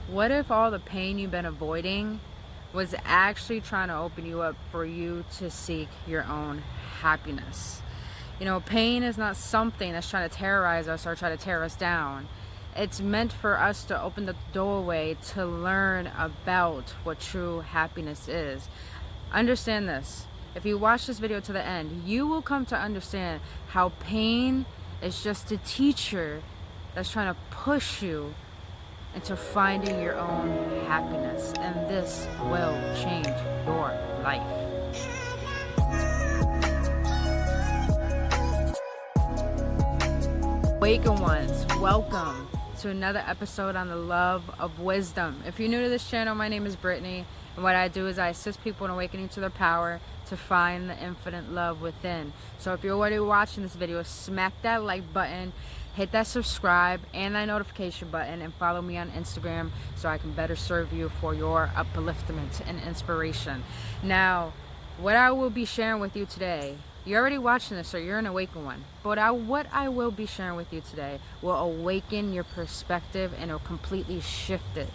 What if all the pain you've been avoiding was actually trying to open you up for you to seek your own happiness? You know, pain is not something that's trying to terrorize us or try to tear us down. It's meant for us to open the doorway to learn about what true happiness is. Understand this. If you watch this video to the end, you will come to understand how pain is just a teacher that's trying to push you into finding your own happiness, and this will change your life. Awakened ones, welcome to another episode on the love of wisdom. If you're new to this channel, my name is Brittany, and what I do is I assist people in awakening to their power to find the infinite love within. So if you're already watching this video, smack that like button, hit that subscribe and that notification button, and follow me on Instagram so I can better serve you for your upliftment and inspiration. Now, what I will be sharing with you today, you're already watching this, so you're an awakened one. But what I will be sharing with you today will awaken your perspective, and it'll completely shift it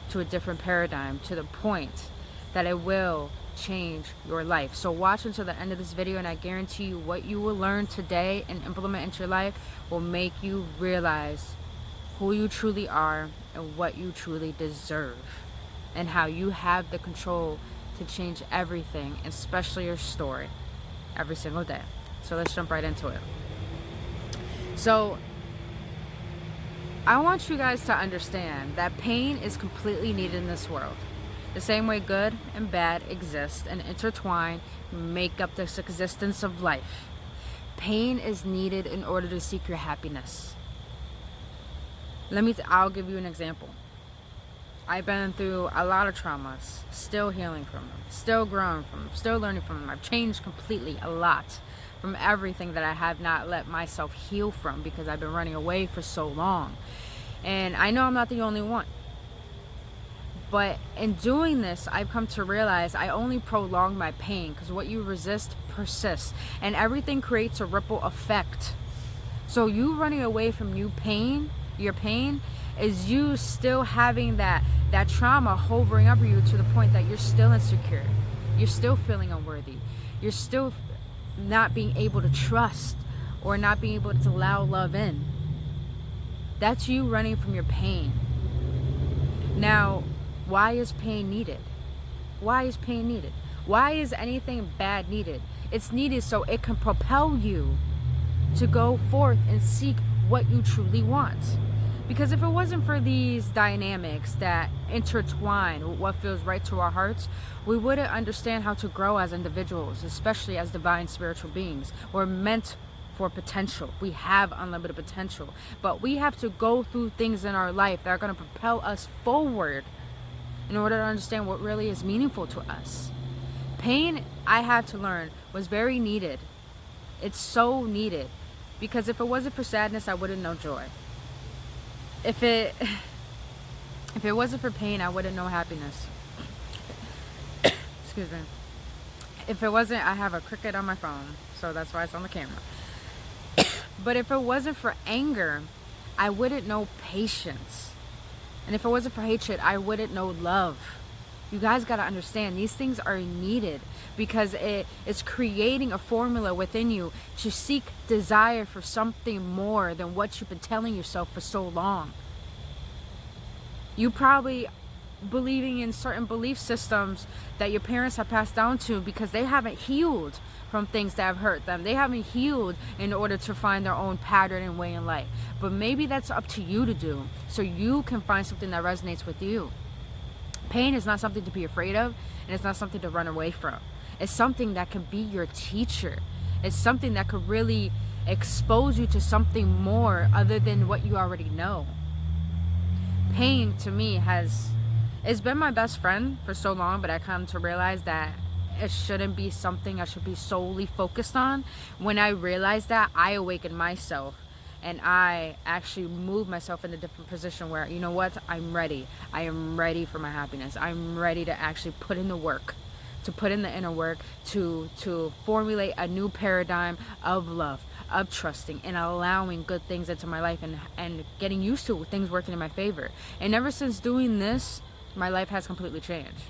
to a different paradigm, to the point that it will change your life. So watch until the end of this video, and I guarantee you what you will learn today and implement into your life will make you realize who you truly are and what you truly deserve, and how you have the control to change everything, especially your story, every single day. So let's jump right into it. So I want you guys to understand that pain is completely needed in this world. The same way good and bad exist and intertwine, make up this existence of life. Pain is needed in order to seek your happiness. I'll give you an example. I've been through a lot of traumas, still healing from them, still growing from them, still learning from them. I've changed completely a lot from everything that I have not let myself heal from because I've been running away for so long. And I know I'm not the only one. But in doing this, I've come to realize I only prolong my pain, because what you resist persists, and everything creates a ripple effect. So you running away from your pain is you still having that trauma hovering over you to the point that you're still insecure, you're still feeling unworthy, you're still not being able to trust or not being able to allow love in. That's you running from your pain. Now, why is pain needed? Why is pain needed? Why is anything bad needed? It's needed so it can propel you to go forth and seek what you truly want. Because if it wasn't for these dynamics that intertwine with what feels right to our hearts, we wouldn't understand how to grow as individuals, especially as divine spiritual beings. We're meant for potential. We have unlimited potential. But we have to go through things in our life that are going to propel us forward in order to understand what really is meaningful to us. Pain, I had to learn, was very needed. It's so needed. Because if it wasn't for sadness, I wouldn't know joy. If it wasn't for pain, I wouldn't know happiness. Excuse me. If it wasn't, I have a cricket on my phone, so that's why it's on the camera. But if it wasn't for anger, I wouldn't know patience. And if it wasn't for hatred, I wouldn't know love. You guys got to understand, these things are needed because it's creating a formula within you to seek desire for something more than what you've been telling yourself for so long. You probably believing in certain belief systems that your parents have passed down to because they haven't healed from things that have hurt them. They haven't healed in order to find their own pattern and way in life. But maybe that's up to you to do, so you can find something that resonates with you. Pain is not something to be afraid of, and it's not something to run away from. It's something that can be your teacher. It's something that could really expose you to something more other than what you already know. Pain, to me, it's been my best friend for so long, but I come to realize that it shouldn't be something I should be solely focused on. When I realized that, I awakened myself, and I actually moved myself in a different position where, you know what, I'm ready. I am ready for my happiness. I'm ready to actually put in the work, to put in the inner work, to formulate a new paradigm of love, of trusting and allowing good things into my life, and getting used to things working in my favor. And ever since doing this, my life has completely changed.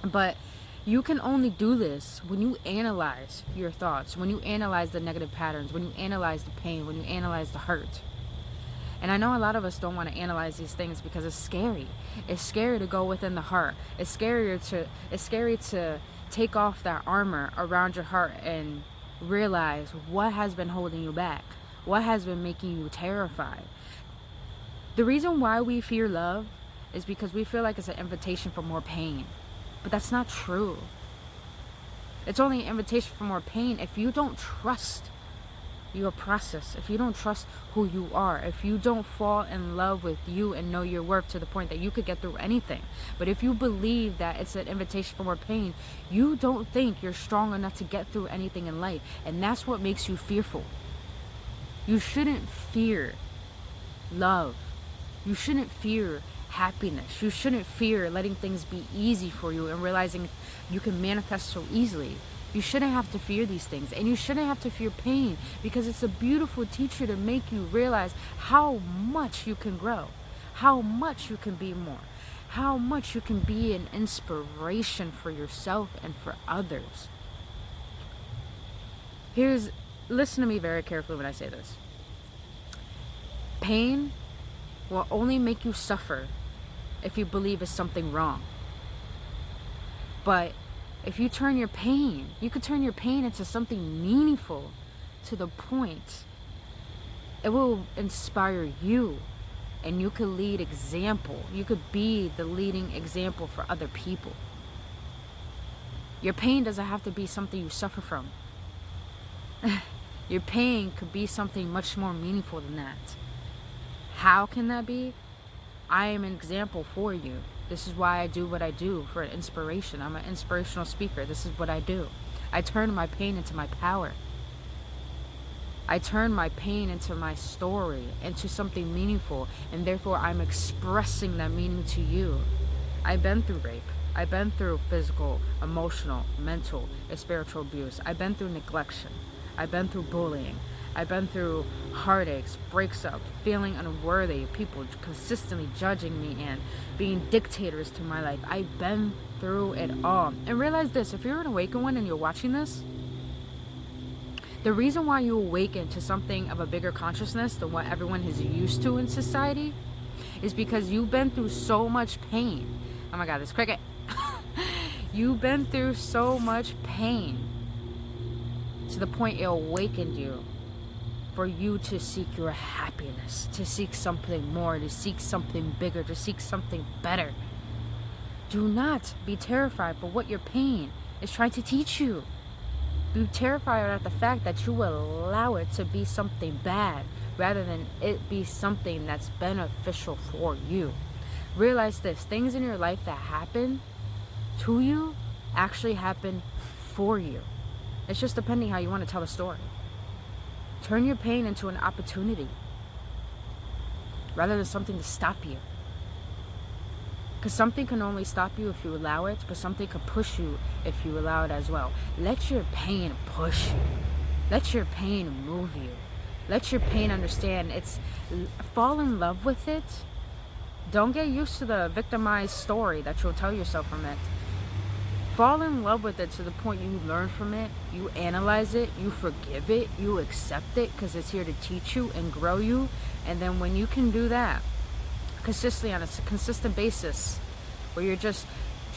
But you can only do this when you analyze your thoughts, when you analyze the negative patterns, when you analyze the pain, when you analyze the hurt. And I know a lot of us don't want to analyze these things because it's scary. It's scary to go within the heart. It's scary to take off that armor around your heart and realize what has been holding you back, what has been making you terrified. The reason why we fear love is because we feel like it's an invitation for more pain. But that's not true. It's only an invitation for more pain if you don't trust your process, if you don't trust who you are, if you don't fall in love with you and know your worth to the point that you could get through anything. But if you believe that it's an invitation for more pain, you don't think you're strong enough to get through anything in life. And that's what makes you fearful. You shouldn't fear love. You shouldn't fear happiness. You shouldn't fear letting things be easy for you and realizing you can manifest so easily. You shouldn't have to fear these things, and you shouldn't have to fear pain, because it's a beautiful teacher to make you realize how much you can grow, how much you can be more, how much you can be an inspiration for yourself and for others. Listen to me very carefully when I say this. Pain will only make you suffer if you believe it's something wrong. But if you turn your pain, you could turn your pain into something meaningful, to the point it will inspire you, and you could lead example. You could be the leading example for other people. Your pain doesn't have to be something you suffer from. Your pain could be something much more meaningful than that. How can that be? I am an example for you. This is why I do what I do, for inspiration. I'm an inspirational speaker. This is what I do. I turn my pain into my power. I turn my pain into my story, into something meaningful, and therefore I'm expressing that meaning to you. I've been through rape. I've been through physical, emotional, mental, and spiritual abuse. I've been through neglection. I've been through bullying. I've been through heartaches, breaks up, feeling unworthy, people consistently judging me and being dictators to my life. I've been through it all. And realize this, if you're an awakened one and you're watching this, the reason why you awaken to something of a bigger consciousness than what everyone is used to in society is because you've been through so much pain. Oh my God, this cricket. You've been through so much pain to the point it awakened you for you to seek your happiness, to seek something more, to seek something bigger, to seek something better. Do not be terrified for what your pain is trying to teach you. Be terrified at the fact that you will allow it to be something bad rather than it be something that's beneficial for you. Realize this, things in your life that happen to you actually happen for you. It's just depending how you want to tell the story. Turn your pain into an opportunity rather than something to stop you. Because something can only stop you if you allow it, but something can push you if you allow it as well. Let your pain push you. Let your pain move you. Let your pain understand. Fall in love with it. Don't get used to the victimized story that you'll tell yourself from it. Fall in love with it to the point you learn from it, you analyze it, you forgive it, you accept it because it's here to teach you and grow you. And then when you can do that consistently on a consistent basis, where you're just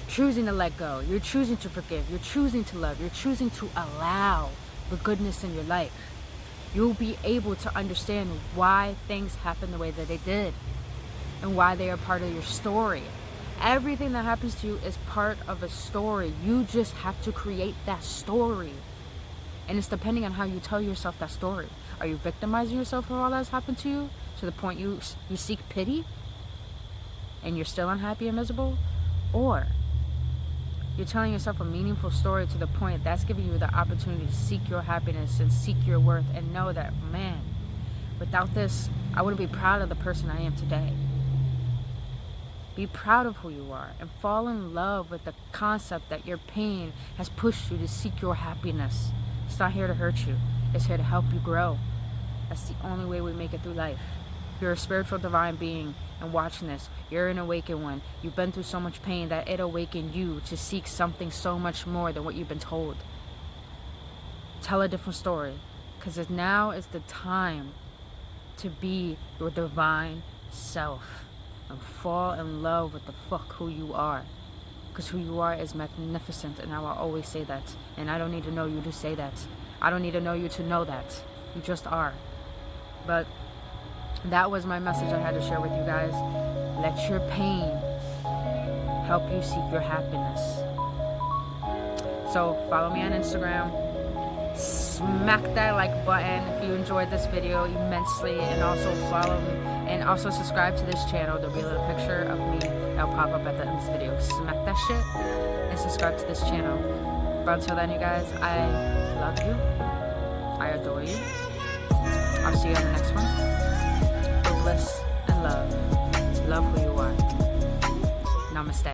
choosing to let go, you're choosing to forgive, you're choosing to love, you're choosing to allow the goodness in your life, you'll be able to understand why things happen the way that they did and why they are part of your story. Everything that happens to you is part of a story. You just have to create that story. And it's depending on how you tell yourself that story. Are you victimizing yourself for all that's happened to you to the point you seek pity and you're still unhappy and miserable? Or you're telling yourself a meaningful story to the point that's giving you the opportunity to seek your happiness and seek your worth and know that, man, without this, I wouldn't be proud of the person I am today. Be proud of who you are and fall in love with the concept that your pain has pushed you to seek your happiness. It's not here to hurt you. It's here to help you grow. That's the only way we make it through life. You're a spiritual divine being, and watching this, you're an awakened one. You've been through so much pain that it awakened you to seek something so much more than what you've been told. Tell a different story, because now is the time to be your divine self and fall in love with the fuck who you are. Because who you are is magnificent, and I will always say that. And I don't need to know you to say that. I don't need to know you to know that. You just are. But that was my message I had to share with you guys. Let your pain help you seek your happiness. So follow me on Instagram. Smack that like button if you enjoyed this video immensely, and also follow me and also subscribe to this channel. There'll be a little picture of me that'll pop up at the end of this video. Smack that shit and subscribe to this channel. But until then, you guys, I love you. I adore you. I'll see you on the next one. Bliss and love. Love who you are. Namaste.